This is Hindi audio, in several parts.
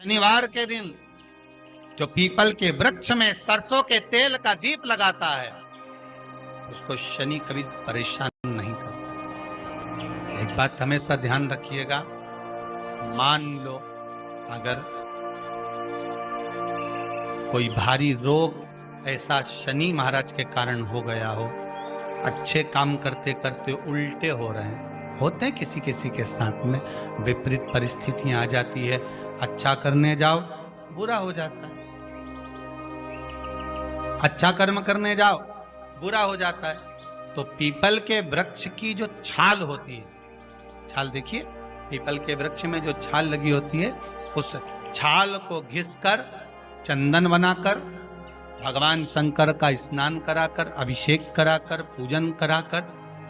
शनिवार के दिन जो पीपल के वृक्ष में सरसों के तेल का दीप लगाता है उसको शनि कभी परेशान नहीं करता। एक बात हमेशा ध्यान रखिएगा, मान लो अगर कोई भारी रोग ऐसा शनि महाराज के कारण हो गया हो, अच्छे काम करते करते उल्टे हो रहे हैं, होते हैं किसी किसी के साथ में, विपरीत परिस्थितियां आ जाती है, अच्छा करने जाओ बुरा हो जाता है, अच्छा कर्म करने जाओ बुरा हो जाता है। तो पीपल के वृक्ष की जो छाल होती है, छाल देखिए, पीपल के वृक्ष में जो छाल लगी होती है, उस छाल को घिसकर चंदन बनाकर भगवान शंकर का स्नान कराकर, अभिषेक कराकर,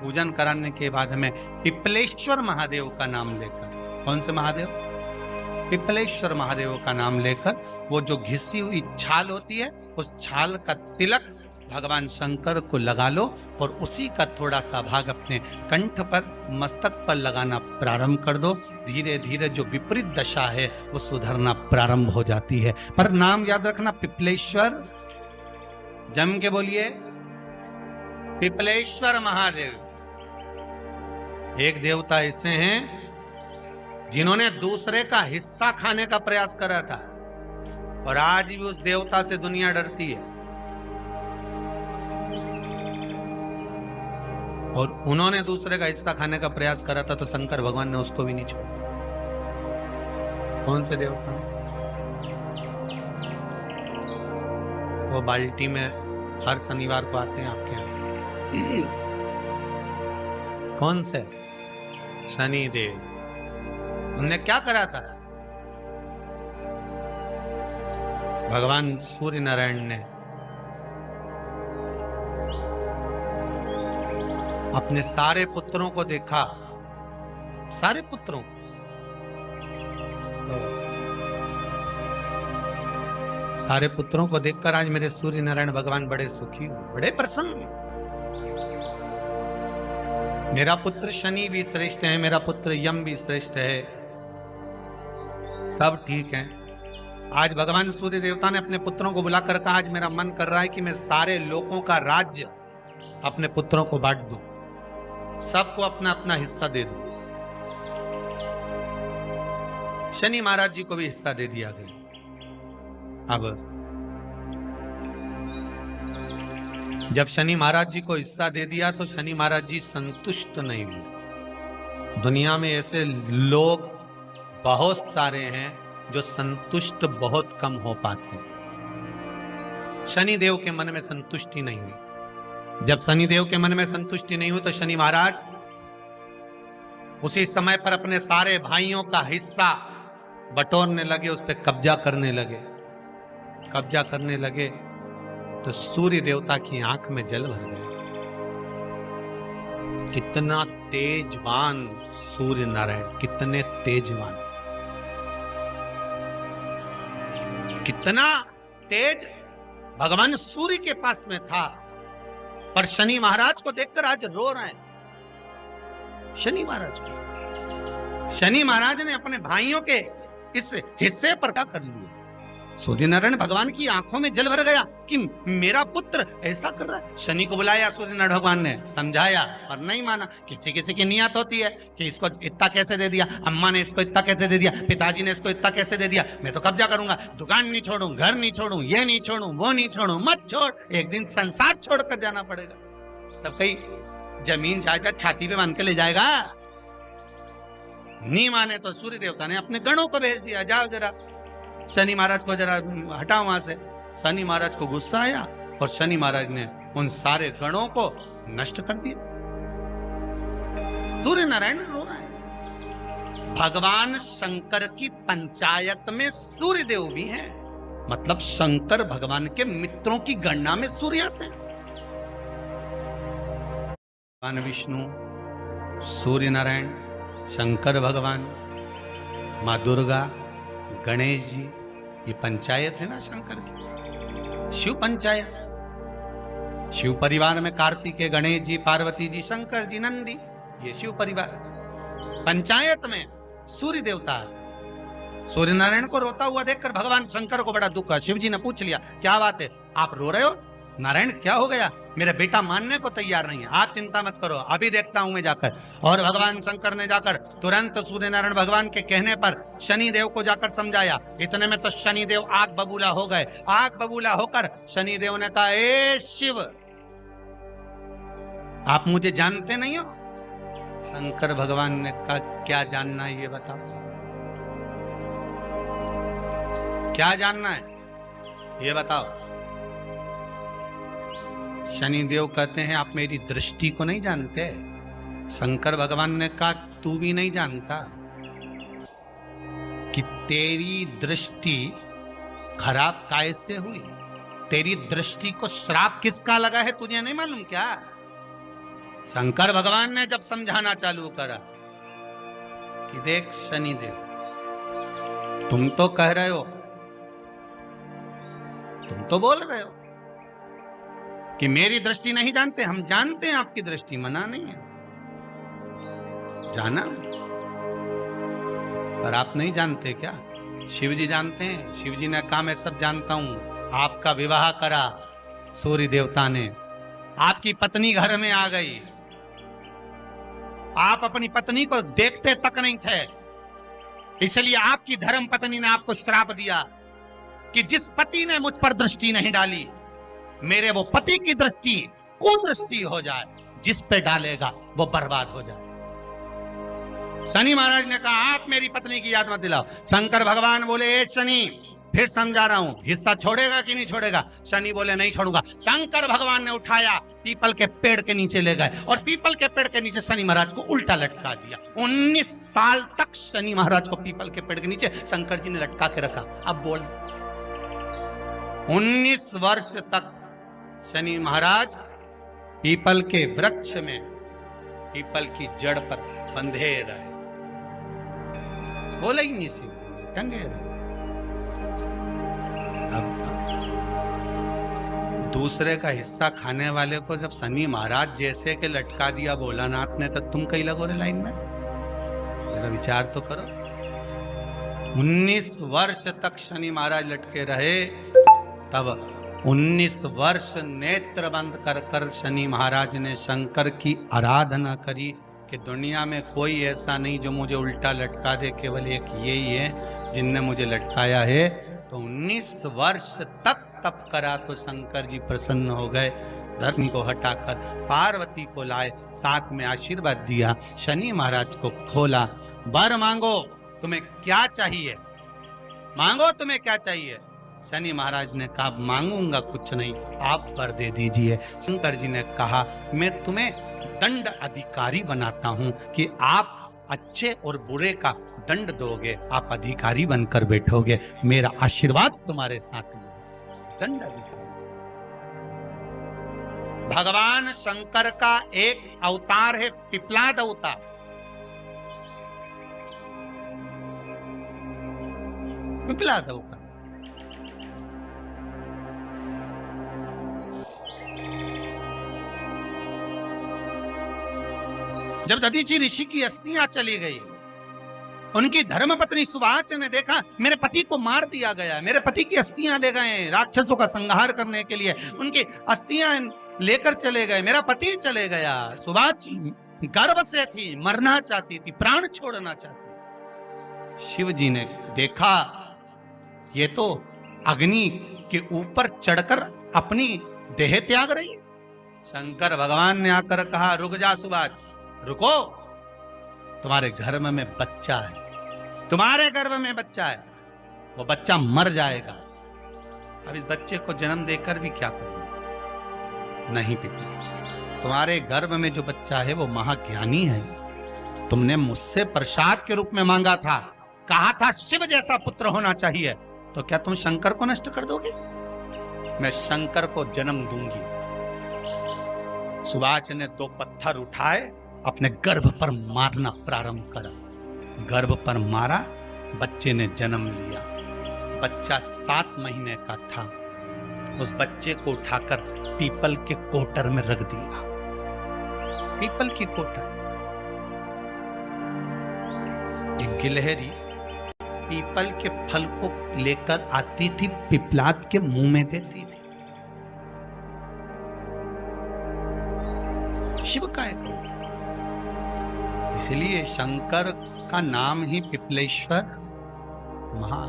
पूजन कराने के बाद में पिपलेश्वर महादेव का नाम लेकर, कौन से महादेव? पिपलेश्वर महादेव का नाम लेकर वो जो घिसी हुई छाल होती है उस छाल का तिलक भगवान शंकर को लगा लो और उसी का थोड़ा सा भाग अपने कंठ पर, मस्तक पर लगाना प्रारंभ कर दो। धीरे धीरे जो विपरीत दशा है वो सुधरना प्रारंभ हो जाती है। पर नाम याद रखना, पिपलेश्वर, जम के बोलिए पिपलेश्वर महादेव। एक देवता ऐसे हैं जिन्होंने दूसरे का हिस्सा खाने का प्रयास करा था और आज भी उस देवता से दुनिया डरती है। और उन्होंने दूसरे का हिस्सा खाने का प्रयास करा था तो शंकर भगवान ने उसको भी नहीं छोड़ा। कौन से देवता? वो बाल्टी में हर शनिवार को आते हैं आपके यहाँ। कौन से? शनि देव। उन्होंने क्या करा था? भगवान सूर्य नारायण ने अपने सारे पुत्रों को देखा, सारे पुत्रों, सारे पुत्रों को देखकर आज मेरे सूर्य नारायण भगवान बड़े सुखी, बड़े प्रसन्न। मेरा पुत्र शनि भी श्रेष्ठ है, मेरा पुत्र यम भी श्रेष्ठ है, सब ठीक है। आज भगवान सूर्य देवता ने अपने पुत्रों को बुलाकर कहा, आज मेरा मन कर रहा है कि मैं सारे लोगों का राज्य अपने पुत्रों को बांट दूं, सबको अपना अपना हिस्सा दे दूं। शनि महाराज जी को भी हिस्सा दे दिया गया। अब जब शनि महाराज जी को हिस्सा दे दिया तो शनि महाराज जी संतुष्ट नहीं हुए। दुनिया में ऐसे लोग बहुत सारे हैं जो संतुष्ट बहुत कम हो पाते हैं। शनि देव के मन में संतुष्टि नहीं हुई। जब शनि देव के मन में संतुष्टि नहीं हुई तो शनि महाराज उसी समय पर अपने सारे भाइयों का हिस्सा बटोरने लगे, उस पर कब्जा करने लगे। कब्जा करने लगे तो सूर्य देवता की आंख में जल भर गया। कितना तेजवान सूर्य नारायण, कितने तेजवान, कितना तेज भगवान सूर्य के पास में था। पर शनि महाराज को देखकर आज रो रहे हैं। शनि महाराज को, शनि महाराज ने अपने भाइयों के इस हिस्से पर क्या कर लिया। सूर्य नारायण भगवान की आंखों में जल भर गया कि मेरा पुत्र ऐसा कर रहा है। शनि को बुलाया सूर्य नारायण भगवान ने, समझाया पर नहीं माना। किसी किसी की नियत होती है कि इसको इतना कैसे दे दिया, अम्मा ने इसको इतना कैसे दे दिया, पिताजी ने इसको इतना कैसे दे दिया, मैं तो कब्जा करूंगा, दुकान नहीं छोड़ूं, घर नहीं छोड़ूं, ये नहीं छोड़ूं, वो नहीं छोड़ूं। मत छोड़, एक दिन संसार छोड़कर जाना पड़ेगा। तब कहीं जमीन जायदाद छाती पे बांध के ले जाएगा। नहीं माने तो सूर्य देवता ने अपने गणों को भेज दिया, जाओ जरा शनि महाराज को जरा हटाओ वहां से। शनि महाराज को गुस्सा आया और शनि महाराज ने उन सारे गणों को नष्ट कर दिया। सूर्य नारायण रो रहा है। भगवान शंकर की पंचायत में सूर्य देव भी हैं, मतलब शंकर भगवान के मित्रों की गणना में सूर्य आते हैं। भगवान विष्णु, सूर्य नारायण, शंकर भगवान, माँ दुर्गा, गणेश जी, ये पंचायत है ना शंकर की, शिव पंचायत। शिव परिवार में कार्तिकेय, गणेश जी, पार्वती जी, शंकर जी, नंदी, ये शिव परिवार। पंचायत में सूर्य देवता, सूर्य नारायण को रोता हुआ देखकर भगवान शंकर को बड़ा दुख है। शिव जी ने पूछ लिया, क्या बात है, आप रो रहे हो? नारायण क्या हो गया? मेरा बेटा मानने को तैयार नहीं है। आप चिंता मत करो, अभी देखता हूं मैं जाकर। और भगवान शंकर ने जाकर तुरंत सूर्य नारायण भगवान के कहने पर शनि देव को जाकर समझाया। इतने में तो शनि देव आग बबूला हो गए। आग बबूला होकर शनि देव ने कहा, ए शिव, आप मुझे जानते नहीं हो? शंकर भगवान ने कहा, क्या जानना है ये बताओ, क्या जानना है ये बताओ। शनि देव कहते हैं, आप मेरी दृष्टि को नहीं जानते। शंकर भगवान ने कहा, तू भी नहीं जानता कि तेरी दृष्टि खराब कैसे हुई? तेरी दृष्टि को श्राप किसका लगा है, तुझे नहीं मालूम क्या? शंकर भगवान ने जब समझाना चालू करा कि देख शनि देव, तुम तो कह रहे हो, तुम तो बोल रहे हो कि मेरी दृष्टि नहीं जानते। हम जानते हैं आपकी दृष्टि, मना नहीं है, जाना, पर आप नहीं जानते क्या? शिव जी जानते हैं। शिव जी ने कहा, मैं सब जानता हूं। आपका विवाह करा सूर्य देवता ने, आपकी पत्नी घर में आ गई, आप अपनी पत्नी को देखते तक नहीं थे, इसलिए आपकी धर्म पत्नी ने आपको श्राप दिया कि जिस पति ने मुझ पर दृष्टि नहीं डाली, मेरे वो पति की दृष्टि कुदृष्टि हो जाए, जिस पे डालेगा वो बर्बाद हो जाए। शनि महाराज ने कहा, आप मेरी पत्नी की याद मत दिलाओ। शंकर भगवान बोले, ए शनि, फिर समझा रहा हूं, हिस्सा छोड़ेगा कि नहीं छोड़ेगा? शनि बोले, नहीं छोड़ूंगा। शंकर भगवान ने उठाया, पीपल के पेड़ के नीचे ले गए और पीपल के पेड़ के नीचे शनि महाराज को उल्टा लटका दिया। 19 साल तक शनि महाराज को पीपल के पेड़ के नीचे शंकर जी ने लटका के रखा। अब बोल, 19 वर्ष तक शनि महाराज पीपल के वृक्ष में, पीपल की जड़ पर बंधे रहे, बोले ही नहीं, सीधे टंगे रहे। अब दूसरे का हिस्सा खाने वाले को जब शनि महाराज जैसे के लटका दिया भोलानाथ ने, तो तुम कहीं लगो रे लाइन में? मेरा विचार तो करो। 19 वर्ष तक शनि महाराज लटके रहे, तब 19 वर्ष नेत्र बंद कर कर शनि महाराज ने शंकर की आराधना करी कि दुनिया में कोई ऐसा नहीं जो मुझे उल्टा लटका दे, केवल एक यही है जिनने मुझे लटकाया है। तो 19 वर्ष तक तप करा तो शंकर जी प्रसन्न हो गए। धरनी को हटाकर पार्वती को लाए, साथ में आशीर्वाद दिया, शनि महाराज को खोला। वर मांगो, तुम्हें क्या चाहिए, मांगो तुम्हें क्या चाहिए। शनि महाराज ने कहा, मांगूंगा कुछ नहीं, आप वर दे दीजिए। शंकर जी ने कहा, मैं तुम्हें दंड अधिकारी बनाता हूं कि आप अच्छे और बुरे का दंड दोगे, आप अधिकारी बनकर बैठोगे, मेरा आशीर्वाद तुम्हारे साथ में। दंड अधिकारी। भगवान शंकर का एक अवतार है पिपलाद अवतार। पिपलाद अवतार जब दधीचि ऋषि की अस्थियां चली गई, उनकी धर्मपत्नी सुवाच ने देखा मेरे पति को मार दिया गया, मेरे पति की अस्थियां ले गए राक्षसों का संहार करने के लिए, उनकी अस्थियां लेकर चले गए, मेरा पति चले गया। सुवाच गर्व से थी, मरना चाहती थी, प्राण छोड़ना चाहती। शिव जी ने देखा ये तो अग्नि के ऊपर चढ़कर अपनी देह त्याग रही है। शंकर भगवान ने आकर कहा, रुक जा सुवाच, रुको, तुम्हारे गर्भ में बच्चा है, तुम्हारे गर्भ में बच्चा है, वो बच्चा मर जाएगा। अब इस बच्चे को जन्म देकर भी क्या करूं? नहीं पिता, तुम्हारे गर्भ में जो बच्चा है वो महाज्ञानी है, तुमने मुझसे प्रसाद के रूप में मांगा था, कहा था शिव जैसा पुत्र होना चाहिए, तो क्या तुम शंकर को नष्ट कर दोगे? मैं शंकर को जन्म दूंगी। सुवाच ने 2 पत्थर उठाए, अपने गर्भ पर मारना प्रारंभ करा, गर्भ पर मारा, बच्चे ने जन्म लिया। बच्चा 7 महीने का था। उस बच्चे को उठाकर पीपल के कोटर में रख दिया। पीपल की कोटर। एक गिलहरी पीपल के फल को लेकर आती थी, पिपलाद के मुंह में देती थी। शिव का एक रूप, इसलिए शंकर का नाम ही पिपलेश्वर महा।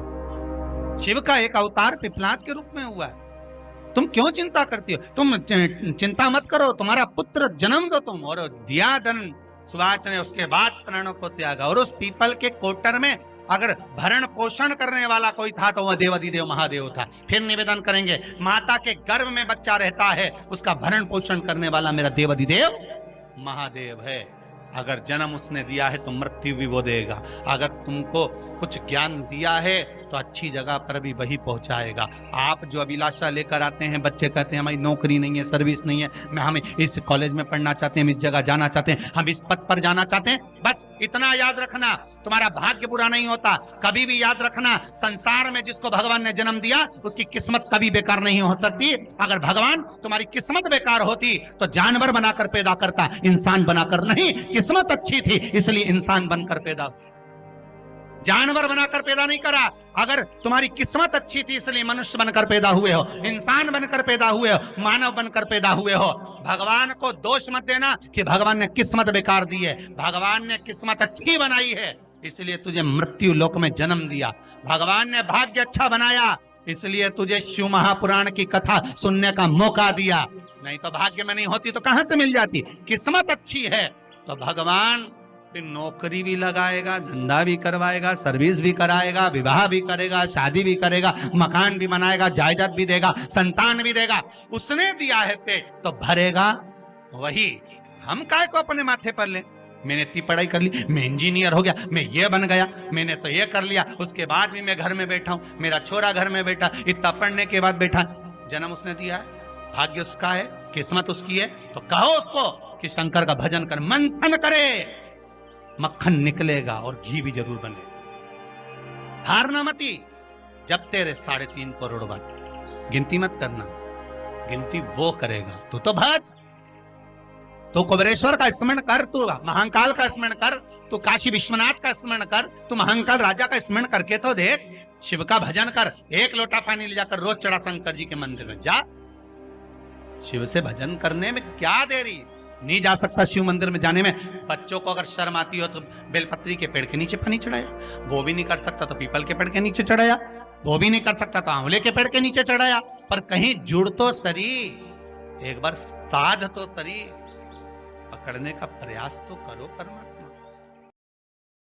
शिव का एक अवतार पिपलाद के रूप में हुआ है। तुम क्यों चिंता करती हो? तुम चिंता मत करो, तुम्हारा पुत्र जन्म दो तुम, और दिया धन सुभाष ने, उसके बाद प्राणों को त्यागा। और उस पीपल के कोटर में अगर भरण पोषण करने वाला कोई था तो वह देवाधिदेव महादेव था। फिर निवेदन करेंगे, माता के गर्भ में बच्चा रहता है, उसका भरण पोषण करने वाला मेरा देवाधिदेव महादेव है। अगर जन्म उसने दिया है तो मृत्यु भी वो देगा। अगर तुमको कुछ ज्ञान दिया है तो अच्छी जगह पर भी वही पहुंचाएगा। आप जो अभिलाषा लेकर आते हैं, बच्चे कहते हैं हमारी नौकरी नहीं है, सर्विस नहीं है, हम इस कॉलेज में पढ़ना चाहते हैं, हम इस जगह जाना चाहते हैं, हम इस पद पर जाना चाहते हैं, बस इतना याद रखना, तुम्हारा भाग्य बुरा नहीं होता। कभी भी याद रखना, संसार में जिसको भगवान ने जन्म दिया उसकी किस्मत कभी बेकार नहीं हो सकती। अगर भगवान तुम्हारी किस्मत बेकार होती तो जानवर बनाकर पैदा करता, इंसान बनाकर नहीं। किस्मत अच्छी थी इसलिए इंसान बनकर पैदा, जानवर बनाकर पैदा नहीं करा। अगर तुम्हारी किस्मत अच्छी थी इसलिए मनुष्य बनकर पैदा हुए हो, इंसान बनकर पैदा हुए हो, मानव बनकर पैदा हुए हो। भगवान को दोष मत देना कि भगवान ने किस्मत बेकार दी है। भगवान ने किस्मत अच्छी बनाई है इसलिए तुझे मृत्यु लोक में जन्म दिया। भगवान ने भाग्य अच्छा बनाया इसलिए तुझे शिव महापुराण की कथा सुनने का मौका दिया। नहीं तो भाग्य में नहीं होती तो कहां से मिल जाती। किस्मत अच्छी है तो भगवान नौकरी भी लगाएगा, धंधा भी करवाएगा, सर्विस भी कराएगा, विवाह भी करेगा, शादी भी करेगा, मकान भी बनाएगा, जायदाद भी देगा, संतान भी देगा। उसने दिया है पेट तो भरेगा वही। हम काय को अपने माथे पर ले, मैंने इतनी पढ़ाई कर ली, मैं इंजीनियर हो गया, मैं ये बन गया, मैंने तो ये कर लिया, उसके बाद भी मैं घर में बैठा हूं, मेरा छोरा घर में बैठा, इतना पढ़ने के बाद बैठा। जन्म उसने दिया है, भाग्य उसका है, किस्मत उसकी है, तो कहो उसको कि शंकर का भजन कर, मंथन करे, मक्खन निकलेगा और घी भी जरूर बने। हारना मती, जब तेरे 3.5 करोड़ बन, गिनती मत करना, गिनती वो करेगा। तू तो भज, तू कुबेरेश्वर का स्मरण कर, तू महाकाल का स्मरण कर, तू काशी विश्वनाथ का स्मरण कर, तू महाकाल राजा का स्मरण करके तो देख। शिव का भजन कर, 1 लोटा पानी ले जाकर रोज चढ़ा शंकर जी के मंदिर में जा। शिव से भजन करने में क्या देरी। नहीं जा सकता शिव मंदिर में जाने में, बच्चों को अगर शर्म आती हो तो बेलपत्री के पेड़ के नीचे पानी चढ़ाया, वो भी नहीं कर सकता तो पीपल के पेड़ के नीचे चढ़ाया, वो भी नहीं कर सकता तो आंवले के पेड़ के नीचे चढ़ाया। पर कहीं जुड़ तो सरी, एक बार साध तो सरी, पकड़ने का प्रयास तो करो परमात्मा।